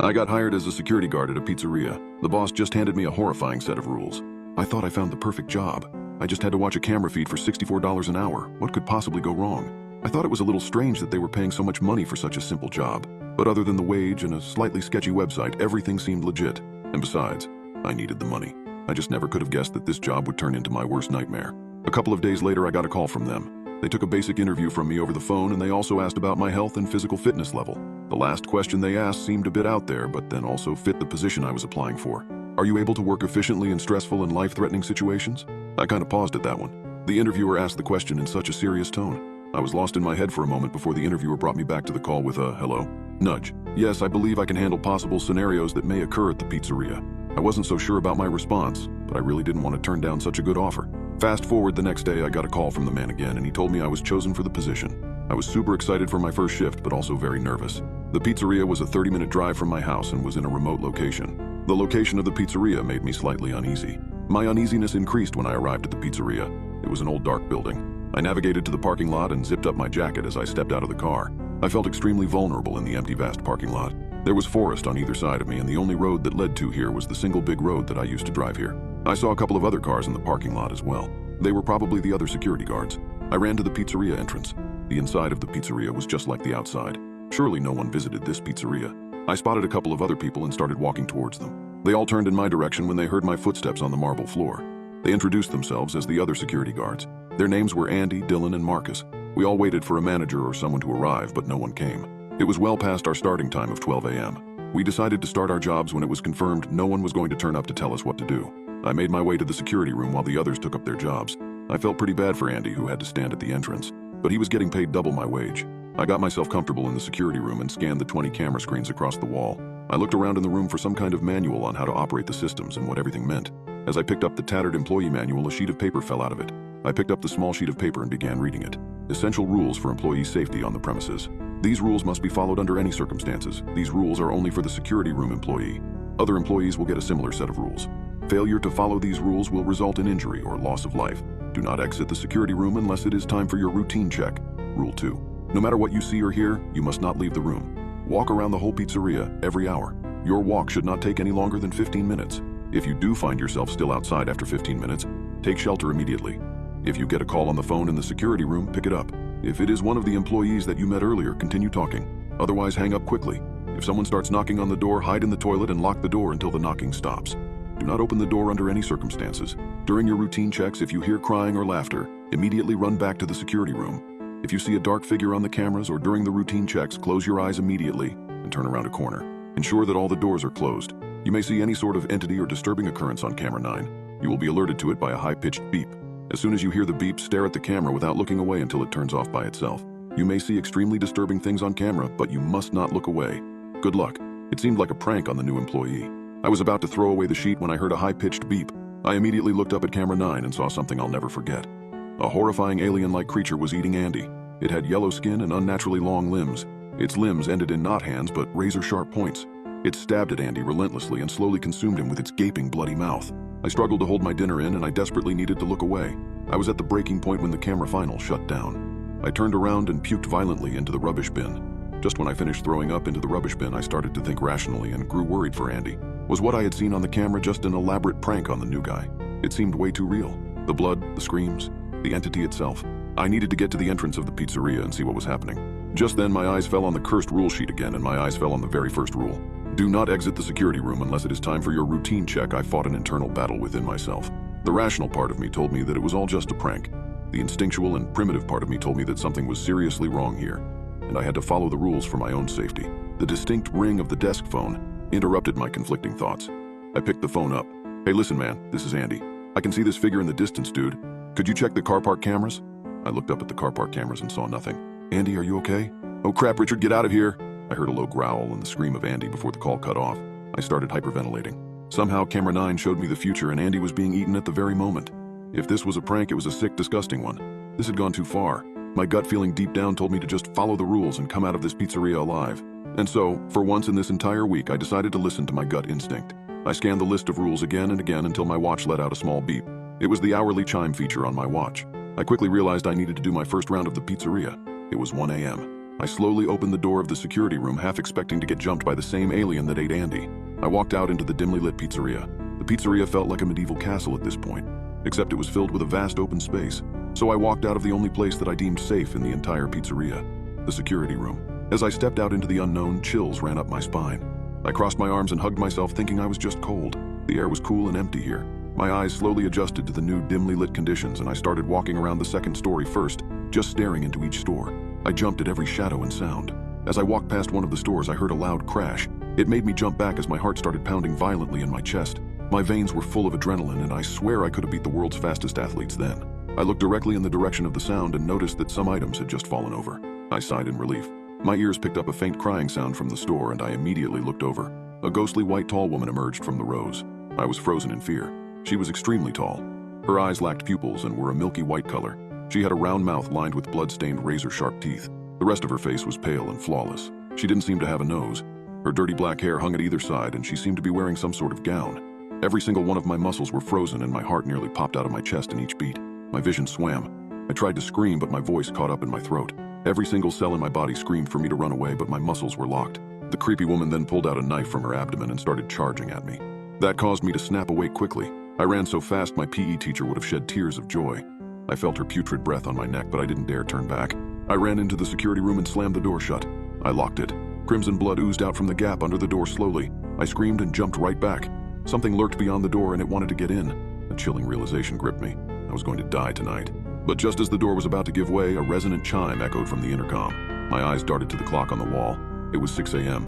I got hired as a security guard at a pizzeria. The boss just handed me a horrifying set of rules. I thought I found the perfect job. I just had to watch a camera feed for $64 an hour. What could possibly go wrong? I thought it was a little strange that they were paying so much money for such a simple job. But other than the wage and a slightly sketchy website, everything seemed legit. And besides, I needed the money. I just never could have guessed that this job would turn into my worst nightmare. A couple of days later, I got a call from them. They took a basic interview from me over the phone, and they also asked about my health and physical fitness level. The last question they asked seemed a bit out there, but then also fit the position I was applying for. Are you able to work efficiently in stressful and life-threatening situations? I kind of paused at that one. The interviewer asked the question in such a serious tone. I was lost in my head for a moment before the interviewer brought me back to the call with a hello nudge. Yes, I believe I can handle possible scenarios that may occur at the pizzeria. I wasn't so sure about my response, but I really didn't want to turn down such a good offer. Fast forward the next day, I got a call from the man again, and he told me I was chosen for the position. I was super excited for my first shift, but also very nervous. The pizzeria was a 30-minute drive from my house and was in a remote location. The location of the pizzeria made me slightly uneasy. My uneasiness increased when I arrived at the pizzeria. It was an old dark building. I navigated to the parking lot and zipped up my jacket as I stepped out of the car. I felt extremely vulnerable in the empty, vast parking lot. There was forest on either side of me, and the only road that led to here was the single big road that I used to drive here. I saw a couple of other cars in the parking lot as well. They were probably the other security guards. I ran to the pizzeria entrance. The inside of the pizzeria was just like the outside. Surely no one visited this pizzeria. I spotted a couple of other people and started walking towards them. They all turned in my direction when they heard my footsteps on the marble floor. They introduced themselves as the other security guards. Their names were Andy, Dylan, and Marcus. We all waited for a manager or someone to arrive, but no one came. It was well past our starting time of 12 a.m. We decided to start our jobs when it was confirmed no one was going to turn up to tell us what to do. I made my way to the security room while the others took up their jobs. I felt pretty bad for Andy, who had to stand at the entrance, but he was getting paid double my wage. I got myself comfortable in the security room and scanned the 20 camera screens across the wall. I looked around in the room for some kind of manual on how to operate the systems and what everything meant. As I picked up the tattered employee manual, a sheet of paper fell out of it. I picked up the small sheet of paper and began reading it. Essential rules for employee safety on the premises. These rules must be followed under any circumstances. These rules are only for the security room employee. Other employees will get a similar set of rules. Failure to follow these rules will result in injury or loss of life. Do not exit the security room unless it is time for your routine check. Rule 2. No matter what you see or hear, you must not leave the room. Walk around the whole pizzeria every hour. Your walk should not take any longer than 15 minutes. If you do find yourself still outside after 15 minutes, take shelter immediately. If you get a call on the phone in the security room, pick it up. If it is one of the employees that you met earlier, continue talking. Otherwise, hang up quickly. If someone starts knocking on the door, hide in the toilet and lock the door until the knocking stops. Do not open the door under any circumstances. During your routine checks, if you hear crying or laughter, immediately run back to the security room. If you see a dark figure on the cameras or during the routine checks, close your eyes immediately and turn around a corner. Ensure that all the doors are closed. You may see any sort of entity or disturbing occurrence on camera 9. You will be alerted to it by a high-pitched beep. As soon as you hear the beep, stare at the camera without looking away until it turns off by itself. You may see extremely disturbing things on camera, but you must not look away. Good luck. It seemed like a prank on the new employee. I was about to throw away the sheet when I heard a high-pitched beep. I immediately looked up at camera 9 and saw something I'll never forget. A horrifying alien-like creature was eating Andy. It had yellow skin and unnaturally long limbs. Its limbs ended in not hands, but razor-sharp points. It stabbed at Andy relentlessly and slowly consumed him with its gaping, bloody mouth. I struggled to hold my dinner in, and I desperately needed to look away. I was at the breaking point when the camera final shut down. I turned around and puked violently into the rubbish bin. Just when I finished throwing up into the rubbish bin, I started to think rationally and grew worried for Andy. Was what I had seen on the camera just an elaborate prank on the new guy? It seemed way too real. The blood, the screams, the entity itself. I needed to get to the entrance of the pizzeria and see what was happening. Just then, my eyes fell on the cursed rule sheet again, and my eyes fell on the very first rule. Do not exit the security room unless it is time for your routine check. I fought an internal battle within myself. The rational part of me told me that it was all just a prank. The instinctual and primitive part of me told me that something was seriously wrong here, and I had to follow the rules for my own safety. The distinct ring of the desk phone interrupted my conflicting thoughts. I picked the phone up. Hey, listen, man, this is Andy. I can see this figure in the distance, dude. Could you check the car park cameras? I looked up at the car park cameras and saw nothing. Andy, are you okay? Oh crap, Richard, get out of here. I heard a low growl and the scream of Andy before the call cut off. I started hyperventilating. Somehow, camera 9 showed me the future and Andy was being eaten at the very moment. If this was a prank, it was a sick, disgusting one. This had gone too far. My gut feeling deep down told me to just follow the rules and come out of this pizzeria alive. And so, for once in this entire week, I decided to listen to my gut instinct. I scanned the list of rules again and again until my watch let out a small beep. It was the hourly chime feature on my watch. I quickly realized I needed to do my first round of the pizzeria. It was 1 a.m. I slowly opened the door of the security room, half expecting to get jumped by the same alien that ate Andy. I walked out into the dimly lit pizzeria. The pizzeria felt like a medieval castle at this point, except it was filled with a vast open space. So I walked out of the only place that I deemed safe in the entire pizzeria, the security room. As I stepped out into the unknown, chills ran up my spine. I crossed my arms and hugged myself, thinking I was just cold. The air was cool and empty here. My eyes slowly adjusted to the new dimly lit conditions, and I started walking around the second story first, just staring into each store. I jumped at every shadow and sound. As I walked past one of the stores, I heard a loud crash. It made me jump back as my heart started pounding violently in my chest. My veins were full of adrenaline, and I swear I could have beat the world's fastest athletes then. I looked directly in the direction of the sound and noticed that some items had just fallen over. I sighed in relief. My ears picked up a faint crying sound from the store, and I immediately looked over. A ghostly white tall woman emerged from the rows. I was frozen in fear. She was extremely tall. Her eyes lacked pupils and were a milky white color. She had a round mouth lined with blood-stained razor-sharp teeth. The rest of her face was pale and flawless. She didn't seem to have a nose. Her dirty black hair hung at either side, and she seemed to be wearing some sort of gown. Every single one of my muscles were frozen, and my heart nearly popped out of my chest in each beat. My vision swam. I tried to scream, but my voice caught up in my throat. Every single cell in my body screamed for me to run away, but my muscles were locked. The creepy woman then pulled out a knife from her abdomen and started charging at me. That caused me to snap awake quickly. I ran so fast my PE teacher would have shed tears of joy. I felt her putrid breath on my neck, but I didn't dare turn back. I ran into the security room and slammed the door shut. I locked it. Crimson blood oozed out from the gap under the door slowly. I screamed and jumped right back. Something lurked beyond the door and it wanted to get in. A chilling realization gripped me. I was going to die tonight. But just as the door was about to give way, a resonant chime echoed from the intercom. My eyes darted to the clock on the wall. It was 6 a.m.